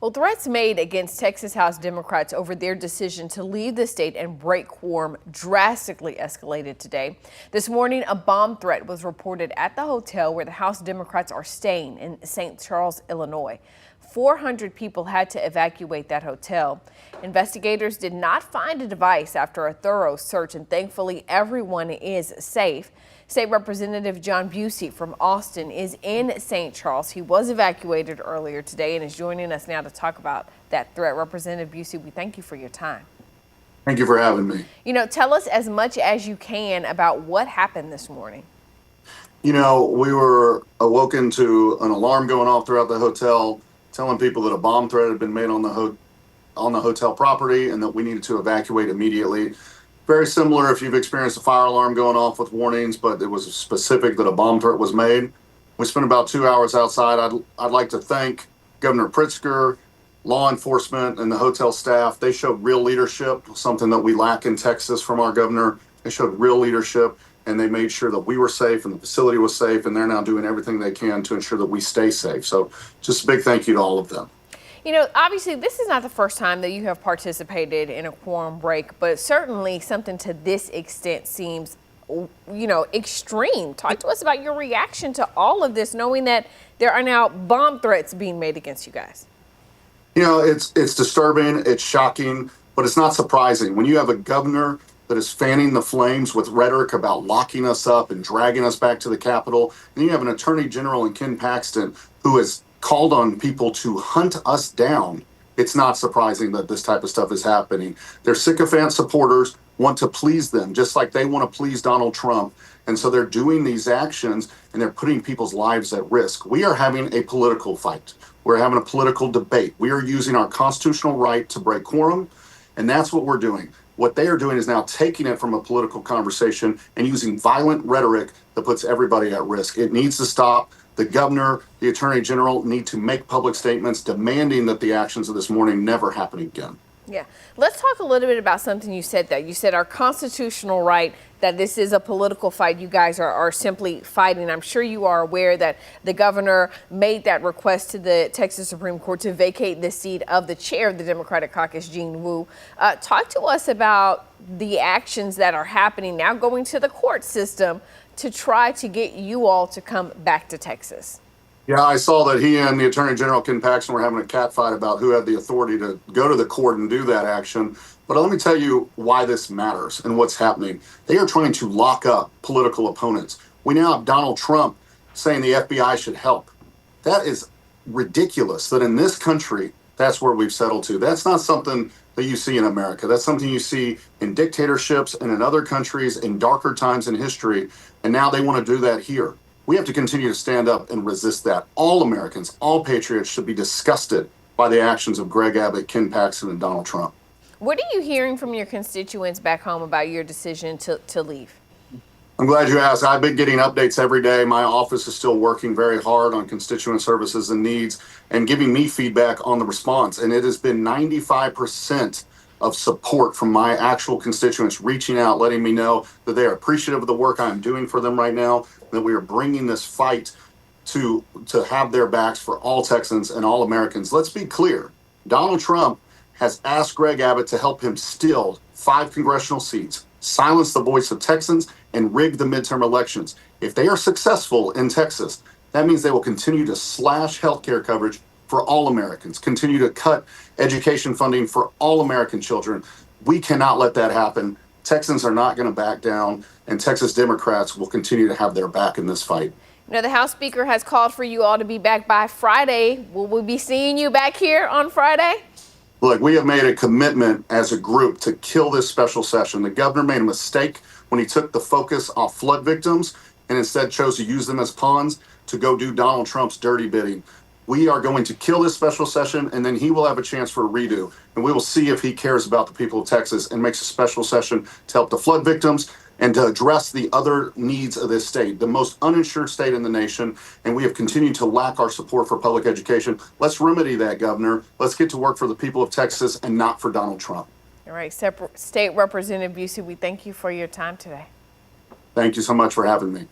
Well, threats made against Texas House Democrats over their decision to leave the state and break quorum drastically escalated today. This morning, a bomb threat was reported at the hotel where the House Democrats are staying in St. Charles, Illinois. 400 people had to evacuate that hotel. Investigators did not find a device after a thorough search, and thankfully everyone is safe. State Representative John Bucy from Austin is in St. Charles. He was evacuated earlier today and is joining us now to talk about that threat. Representative Bucy, we thank you for your time. Thank you for having me. Tell us as much as you can about what happened this morning. We were awoken to an alarm going off throughout the hotel, telling people that a bomb threat had been made on the hotel property and that we needed to evacuate immediately. Very similar if you've experienced a fire alarm going off with warnings, but it was specific that a bomb threat was made. We spent about 2 hours outside. I'd like to thank Governor Pritzker, law enforcement, and the hotel staff. They showed real leadership, something that we lack in Texas from our governor. They showed real leadership, and they made sure that we were safe and the facility was safe, and they're now doing everything they can to ensure that we stay safe. So just a big thank you to all of them. Obviously, this is not the first time that you have participated in a quorum break, but certainly something to this extent seems, extreme. Talk to us about your reaction to all of this, knowing that there are now bomb threats being made against you guys. It's disturbing, it's shocking, but it's not surprising. When you have a governor that is fanning the flames with rhetoric about locking us up and dragging us back to the Capitol, and you have an Attorney General in Ken Paxton who has called on people to hunt us down, it's not surprising that this type of stuff is happening. Their sycophant supporters want to please them, just like they want to please Donald Trump. And so they're doing these actions and they're putting people's lives at risk. We are having a political fight. We're having a political debate. We are using our constitutional right to break quorum, and that's what we're doing. What they are doing is now taking it from a political conversation and using violent rhetoric that puts everybody at risk. It needs to stop. The governor, the attorney general need to make public statements demanding that the actions of this morning never happen again. Yeah. Let's talk a little bit about something you said there. You said our constitutional right, that this is a political fight. You guys are simply fighting. I'm sure you are aware that the governor made that request to the Texas Supreme Court to vacate the seat of the chair of the Democratic caucus, Jean Wu. Talk to us about the actions that are happening now, going to the court system to try to get you all to come back to Texas. Yeah, I saw that he and the Attorney General Ken Paxton were having a catfight about who had the authority to go to the court and do that action. But let me tell you why this matters and what's happening. They are trying to lock up political opponents. We now have Donald Trump saying the FBI should help. That is ridiculous that in this country, that's where we've settled to. That's not something that you see in America. That's something you see in dictatorships and in other countries in darker times in history. And now they want to do that here. We have to continue to stand up and resist that. All Americans, all patriots should be disgusted by the actions of Greg Abbott, Ken Paxton, and Donald Trump. What are you hearing from your constituents back home about your decision to leave? I'm glad you asked. I've been getting updates every day. My office is still working very hard on constituent services and needs and giving me feedback on the response. And it has been 95% of support from my actual constituents reaching out, letting me know that they are appreciative of the work I'm doing for them right now, that we are bringing this fight to have their backs for all Texans and all Americans. Let's be clear. Donald Trump has asked Greg Abbott to help him steal 5 congressional seats, silence the voice of Texans, and rig the midterm elections. If they are successful in Texas, that means they will continue to slash healthcare coverage for all Americans, continue to cut education funding for all American children. We cannot let that happen. Texans are not going to back down, and Texas Democrats will continue to have their back in this fight. The House Speaker has called for you all to be back by Friday. Will we be seeing you back here on Friday? Look, we have made a commitment as a group to kill this special session. The governor made a mistake when he took the focus off flood victims and instead chose to use them as pawns to go do Donald Trump's dirty bidding. We are going to kill this special session, and then he will have a chance for a redo. And we will see if he cares about the people of Texas and makes a special session to help the flood victims and to address the other needs of this state, the most uninsured state in the nation. And we have continued to lack our support for public education. Let's remedy that, Governor. Let's get to work for the people of Texas and not for Donald Trump. All right, State Representative Bucy, we thank you for your time today. Thank you so much for having me.